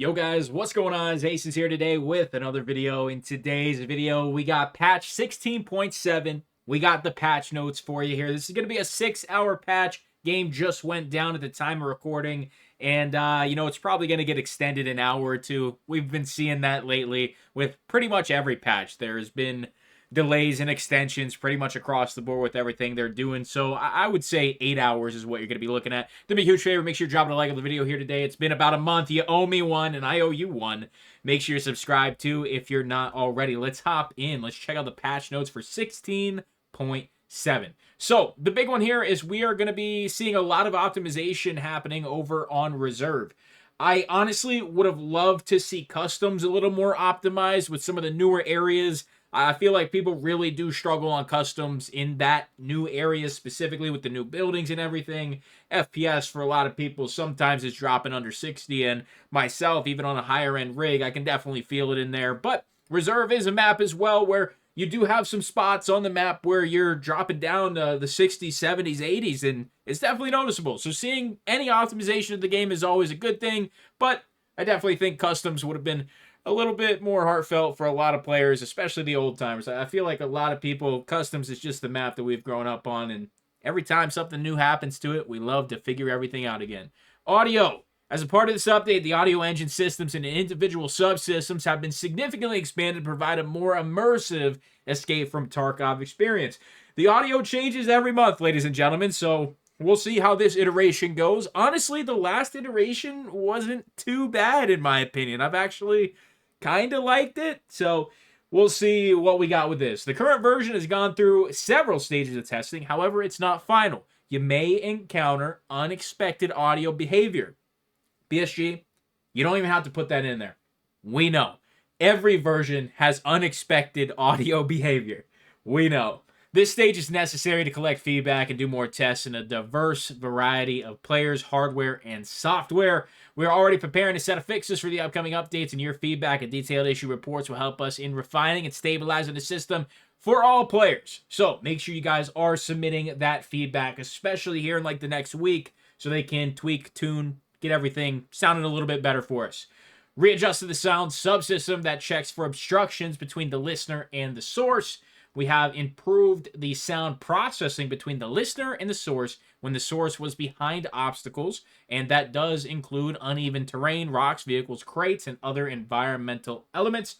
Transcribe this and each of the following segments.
Yo guys, what's going on? It's Acez here today with another video. In today's video, we got patch 16.7. We got the patch notes for you here. This is going to be a 6-hour patch. Game just went down at the time of recording, and it's probably going to get extended an hour or two. We've been seeing that lately with pretty much every patch. There's been delays and extensions pretty much across the board with everything they're doing. So I would say 8 hours is what you're going to be looking at. Do me a huge favor. Make sure you're dropping a like on the video here today. It's been about a month. You owe me one, and I owe you one. Make sure you're subscribed too if you're not already. Let's hop in. Let's check out the patch notes for 16.7. So the big one here is we are going to be seeing a lot of optimization happening over on Reserve. I honestly would have loved to see customs a little more optimized with some of the newer areas. I feel like people really do struggle on customs in that new area, specifically with the new buildings and everything. FPS for a lot of people sometimes is dropping under 60, and myself, even on a higher end rig, I can definitely feel it in there. But Reserve is a map as well where you do have some spots on the map where you're dropping down the 60s, 70s, 80s, and it's definitely noticeable. So seeing any optimization of the game is always a good thing, but I definitely think customs would have been a little bit more heartfelt for a lot of players, especially the old timers. I feel like a lot of people, customs is just the map that we've grown up on, and every time something new happens to it, we love to figure everything out again. Audio. As a part of this update, the audio engine systems and individual subsystems have been significantly expanded to provide a more immersive escape from Tarkov experience. The audio changes every month, ladies and gentlemen, so we'll see how this iteration goes. Honestly, the last iteration wasn't too bad, in my opinion. I've actually kind of liked it, so we'll see what we got with this. The current version has gone through several stages of testing. However, it's not final. You may encounter unexpected audio behavior. BSG, you don't even have to put that in there. We know. Every version has unexpected audio behavior. We know. This stage is necessary to collect feedback and do more tests in a diverse variety of players, hardware, and software. We are already preparing a set of fixes for the upcoming updates, and your feedback and detailed issue reports will help us in refining and stabilizing the system for all players. So make sure you guys are submitting that feedback, especially here in like the next week, so they can tweak, tune, get everything sounding a little bit better for us. Readjusted the sound subsystem that checks for obstructions between the listener and the source. We have improved the sound processing between the listener and the source when the source was behind obstacles, and that does include uneven terrain, rocks, vehicles, crates, and other environmental elements.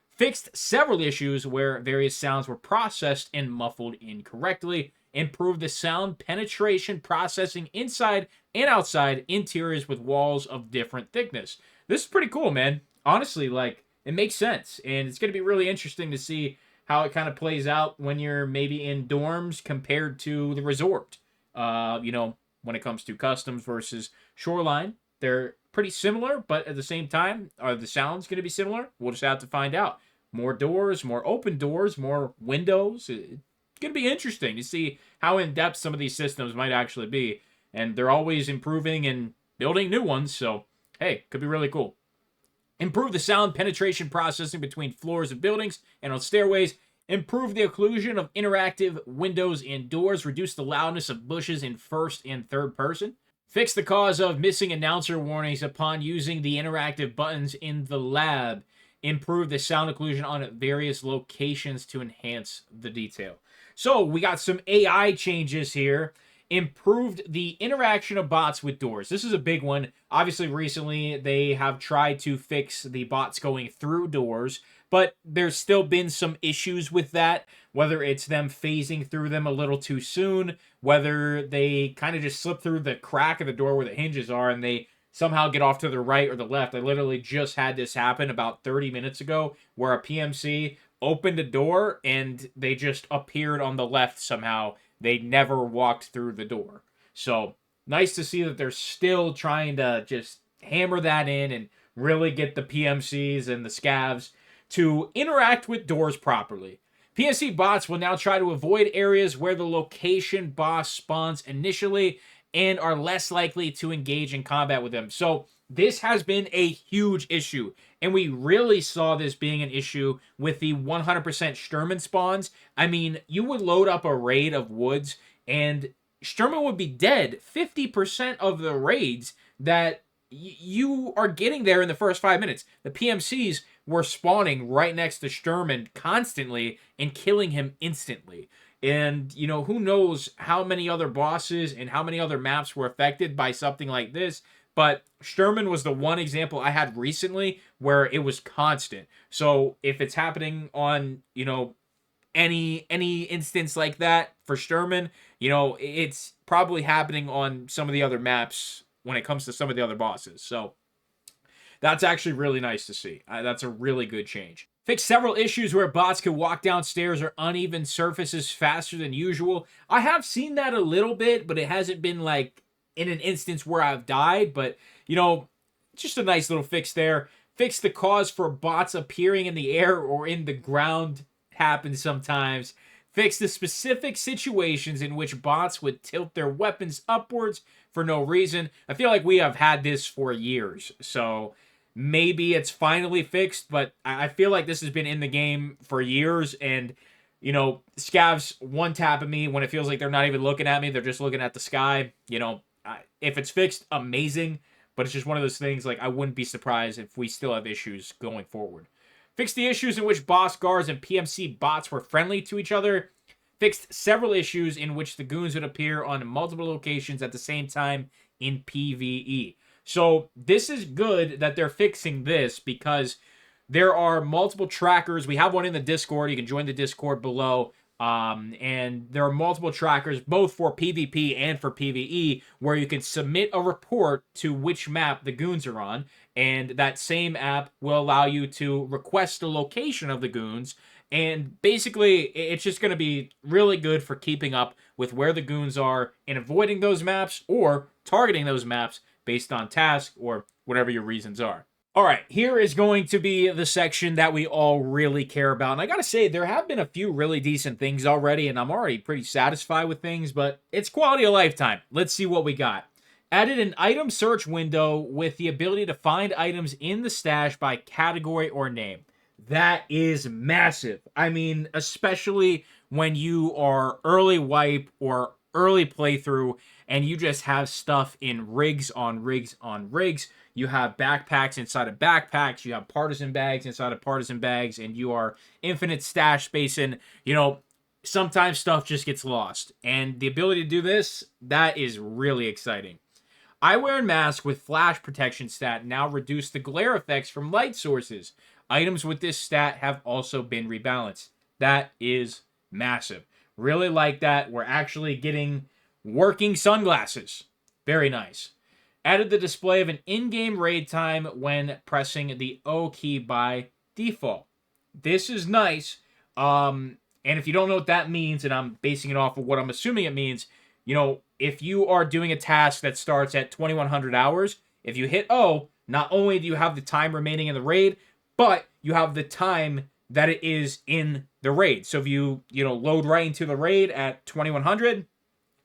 Fixed several issues where various sounds were processed and muffled incorrectly. Improved the sound penetration processing inside and outside interiors with walls of different thickness. This is pretty cool, man. Honestly, like, it makes sense, and it's going to be really interesting to see how it kind of plays out when you're maybe in dorms compared to the resort. When it comes to customs versus shoreline, they're pretty similar, but at the same time, are the sounds going to be similar? We'll just have to find out. More doors, more open doors, more windows. It's going to be interesting to see how in-depth some of these systems might actually be. And they're always improving and building new ones, so hey, could be really cool. Improve the sound penetration processing between floors of buildings and on stairways. Improve the occlusion of interactive windows and doors. Reduce the loudness of bushes in first and third person. Fix the cause of missing announcer warnings upon using the interactive buttons in the lab. Improve the sound occlusion on various locations to enhance the detail. So we got some AI changes here. Improved the interaction of bots with doors. This is a big one. Obviously, recently, they have tried to fix the bots going through doors, but there's still been some issues with that, whether it's them phasing through them a little too soon, whether they kind of just slip through the crack of the door where the hinges are and they somehow get off to the right or the left. I literally just had this happen about 30 minutes ago where a PMC opened a door and they just appeared on the left somehow. They never walked through the door. So nice to see that they're still trying to just hammer that in and really get the PMCs and the scavs to interact with doors properly. PMC bots will now try to avoid areas where the location boss spawns initially and are less likely to engage in combat with them. So this has been a huge issue, and we really saw this being an issue with the 100% Sturman spawns. I mean, you would load up a raid of woods, and Sturman would be dead 50% of the raids that you are getting there in the first 5 minutes. The PMCs were spawning right next to Sturman constantly and killing him instantly. And, who knows how many other bosses and how many other maps were affected by something like this. But Sturman was the one example I had recently where it was constant. So if it's happening on, any instance like that for Sturman, it's probably happening on some of the other maps when it comes to some of the other bosses. So that's actually really nice to see. That's a really good change. Fix several issues where bots can walk downstairs or uneven surfaces faster than usual. I have seen that a little bit, but it hasn't been like in an instance where I've died. But, just a nice little fix there. Fix the cause for bots appearing in the air or in the ground. Happens sometimes. Fix the specific situations in which bots would tilt their weapons upwards for no reason. I feel like we have had this for years, so maybe it's finally fixed, but I feel like this has been in the game for years, and, scavs one-tap at me when it feels like they're not even looking at me. They're just looking at the sky. If it's fixed, amazing, but it's just one of those things, like, I wouldn't be surprised if we still have issues going forward. Fixed the issues in which boss guards and PMC bots were friendly to each other. Fixed several issues in which the goons would appear on multiple locations at the same time in PVE. So this is good that they're fixing this because there are multiple trackers. We have one in the Discord. You can join the Discord below. And there are multiple trackers, both for PvP and for PvE, where you can submit a report to which map the goons are on. And that same app will allow you to request the location of the goons. And basically, it's just going to be really good for keeping up with where the goons are and avoiding those maps or targeting those maps based on task or whatever your reasons are. All right, here is going to be the section that we all really care about. And I got to say, there have been a few really decent things already, and I'm already pretty satisfied with things, but it's quality of life time. Let's see what we got. Added an item search window with the ability to find items in the stash by category or name. That is massive. I mean, especially when you are early wipe or early playthrough and you just have stuff in rigs on rigs on rigs. You have backpacks inside of backpacks. You have partisan bags inside of partisan bags. And you are infinite stash space. And, sometimes stuff just gets lost. And the ability to do this, that is really exciting. Eyewear and mask with flash protection stat now reduce the glare effects from light sources. Items with this stat have also been rebalanced. That is massive. Really like that. We're actually getting working sunglasses. Very nice. Added the display of an in-game raid time when pressing the O key by default. This is nice. And if you don't know what that means, and I'm basing it off of what I'm assuming it means, if you are doing a task that starts at 2100 hours, if you hit O, not only do you have the time remaining in the raid, but you have the time that it is in the raid. So if you, load right into the raid at 2100,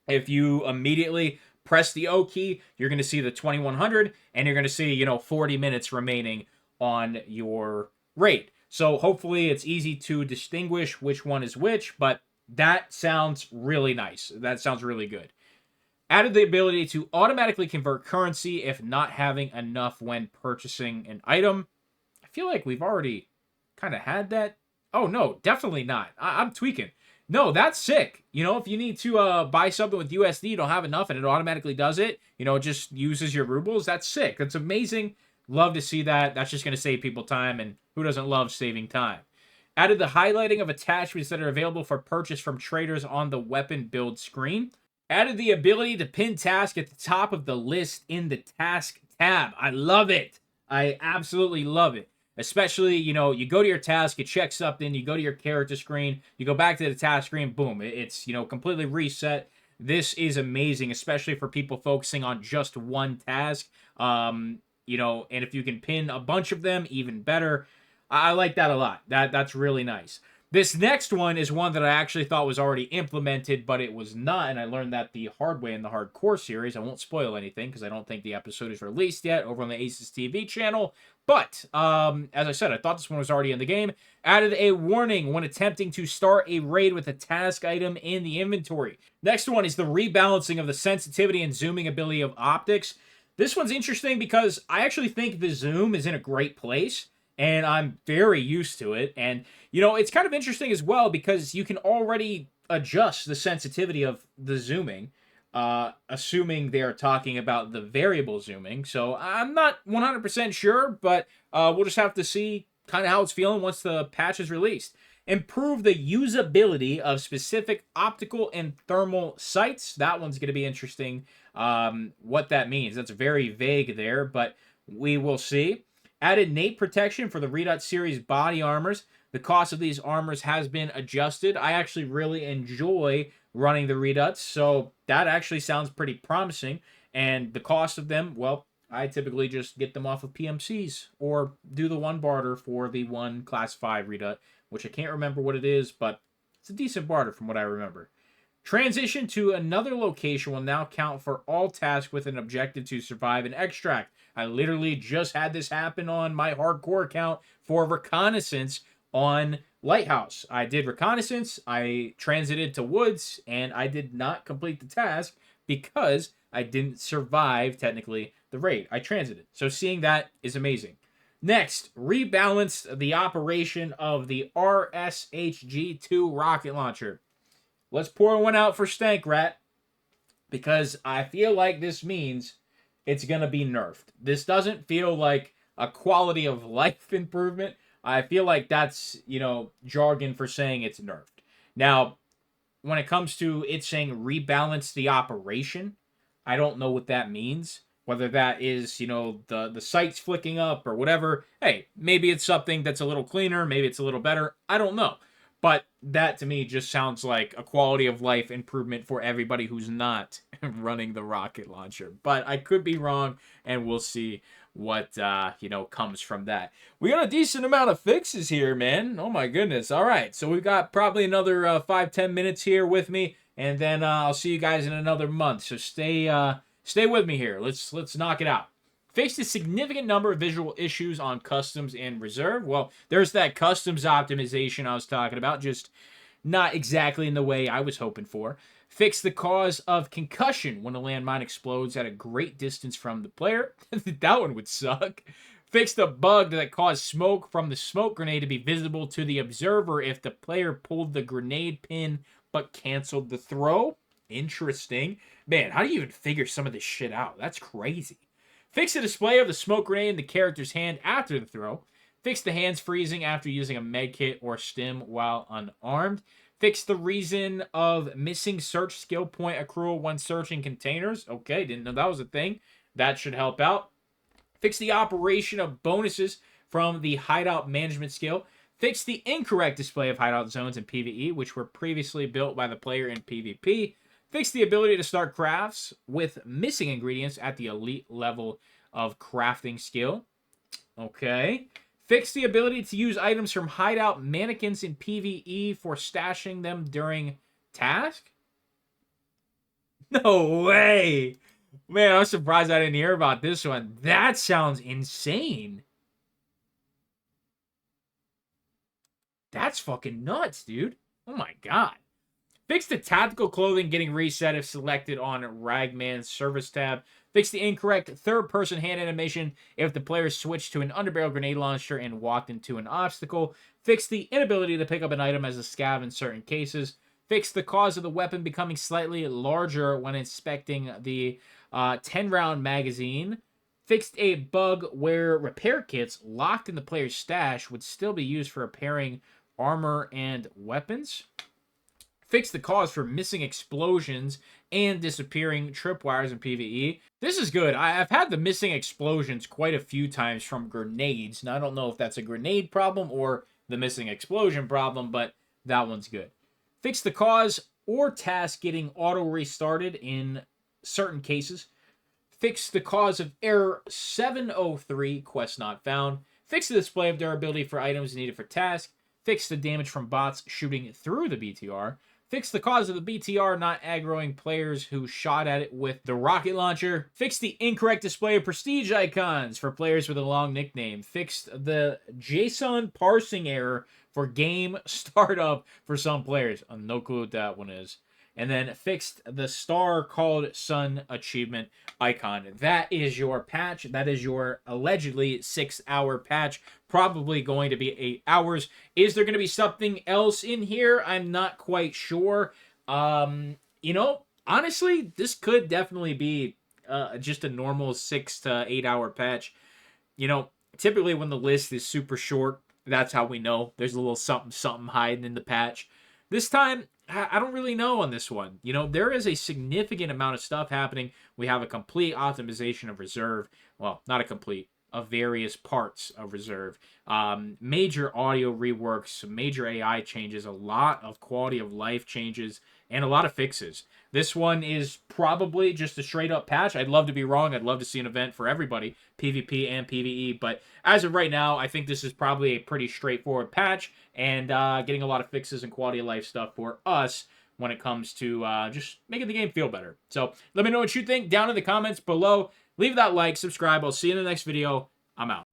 if you immediately press the O key, you're going to see the 2100, and you're going to see, 40 minutes remaining on your raid. So hopefully it's easy to distinguish which one is which, but that sounds really nice. That sounds really good. Added the ability to automatically convert currency if not having enough when purchasing an item. I feel like we've already kind of had that. Oh, no, definitely not. I'm tweaking. No, that's sick. If you need to buy something with USD, you don't have enough, and it automatically does it. It just uses your rubles. That's sick. That's amazing. Love to see that. That's just going to save people time, and who doesn't love saving time? Added the highlighting of attachments that are available for purchase from traders on the weapon build screen. Added the ability to pin task at the top of the list in the task tab. I love it. I absolutely love it. Especially, you go to your task, you check something, you go to your character screen, you go back to the task screen, boom, it's, completely reset. This is amazing, especially for people focusing on just one task. And if you can pin a bunch of them, even better. I like that a lot. That's really nice. This next one is one that I actually thought was already implemented, but it was not, and I learned that the hard way in the hardcore series. I won't spoil anything because I don't think the episode is released yet over on the Acez TV channel. But, as I said, I thought this one was already in the game. Added a warning when attempting to start a raid with a task item in the inventory. Next one is the rebalancing of the sensitivity and zooming ability of optics. This one's interesting because I actually think the zoom is in a great place, and I'm very used to it. And, you know, it's kind of interesting as well because you can already adjust the sensitivity of the zooming, assuming they're talking about the variable zooming. So I'm not 100% sure, but we'll just have to see kind of how it's feeling once the patch is released. Improve the usability of specific optical and thermal sights. That one's going to be interesting. What that means. That's very vague there, but we will see. Added Nate protection for the Redut series body armors. The cost of these armors has been adjusted. I actually really enjoy running the Reduts, so that actually sounds pretty promising. And the cost of them, well, I typically just get them off of PMCs or do the one barter for the one class 5 Redut, which I can't remember what it is, but it's a decent barter from what I remember. Transition to another location will now count for all tasks with an objective to survive and extract. I literally just had this happen on my hardcore account for reconnaissance on Lighthouse. I did reconnaissance, I transited to woods, and I did not complete the task because I didn't survive, technically, the raid. I transited. So seeing that is amazing. Next, rebalance the operation of the RSHG-2 rocket launcher. Let's pour one out for Stank Rat, because I feel like this means it's going to be nerfed. This doesn't feel like a quality of life improvement. I feel like that's, you know, jargon for saying it's nerfed. Now, when it comes to it saying rebalance the operation, I don't know what that means. Whether that is, you know, the sights flicking up or whatever. Hey, maybe it's something that's a little cleaner. Maybe it's a little better. I don't know. But that to me just sounds like a quality of life improvement for everybody who's not running the rocket launcher. But I could be wrong, and we'll see what, you know, comes from that. We got a decent amount of fixes here, man. Oh my goodness. All right. So we've got probably another 5-10 minutes here with me, and then I'll see you guys in another month. So stay with me here. Let's knock it out. Faced a significant number of visual issues on customs and reserve. Well, there's that customs optimization I was talking about, just not exactly in the way I was hoping for. Fix the cause of concussion when a landmine explodes at a great distance from the player. That one would suck. Fix the bug that caused smoke from the smoke grenade to be visible to the observer if the player pulled the grenade pin but canceled the throw. Interesting. Man, how do you even figure some of this shit out? That's crazy. Fix the display of the smoke grenade in the character's hand after the throw. Fix the hands freezing after using a medkit or stim while unarmed. Fix the reason of missing search skill point accrual when searching containers. Okay, didn't know that was a thing. That should help out. Fix the operation of bonuses from the hideout management skill. Fix the incorrect display of hideout zones in PvE, which were previously built by the player in PvP. Fix the ability to start crafts with missing ingredients at the elite level of crafting skill. Okay. Fix the ability to use items from hideout mannequins in PvE for stashing them during task. No way. Man, I'm surprised I didn't hear about this one. That sounds insane. That's fucking nuts, dude. Oh my god. Fix the tactical clothing getting reset if selected on Ragman's service tab. Fix the incorrect third-person hand animation if the player switched to an underbarrel grenade launcher and walked into an obstacle. Fix the inability to pick up an item as a scav in certain cases. Fix the cause of the weapon becoming slightly larger when inspecting the 10-round magazine. Fixed a bug where repair kits locked in the player's stash would still be used for repairing armor and weapons. Fix the cause for missing explosions and disappearing tripwires in PvE. This is good. I've had the missing explosions quite a few times from grenades. Now, I don't know if that's a grenade problem or the missing explosion problem, but that one's good. Fix the cause or task getting auto-restarted in certain cases. Fix the cause of error 703, quest not found. Fix the display of durability for items needed for task. Fix the damage from bots shooting through the BTR. Fix the cause of the BTR not aggroing players who shot at it with the rocket launcher. Fix the incorrect display of prestige icons for players with a long nickname. Fixed the JSON parsing error for game startup for some players. No clue what that one is. and then fixed the star called Sun achievement icon. That is your patch. That is your allegedly 6-hour patch. Probably going to be 8 hours. Is there going to be something else in here? I'm not quite sure. You know, honestly, this could definitely be just a normal 6 to 8 hour patch. You know, typically when the list is super short, that's how we know there's a little something something hiding in the patch. This time, I don't really know on this one. You know, there is a significant amount of stuff happening. We have a complete optimization of reserve. Well, not a complete, of various parts of reserve. Major audio reworks, major AI changes, a lot of quality of life changes, and a lot of fixes. This one is probably just a straight up patch. I'd love to be wrong. I'd love to see an event for everybody, PvP and PvE. But as of right now, I think this is probably a pretty straightforward patch and getting a lot of fixes and quality of life stuff for us when it comes to just making the game feel better. So let me know what you think down in the comments below. Leave that like, subscribe. I'll see you in the next video. I'm out.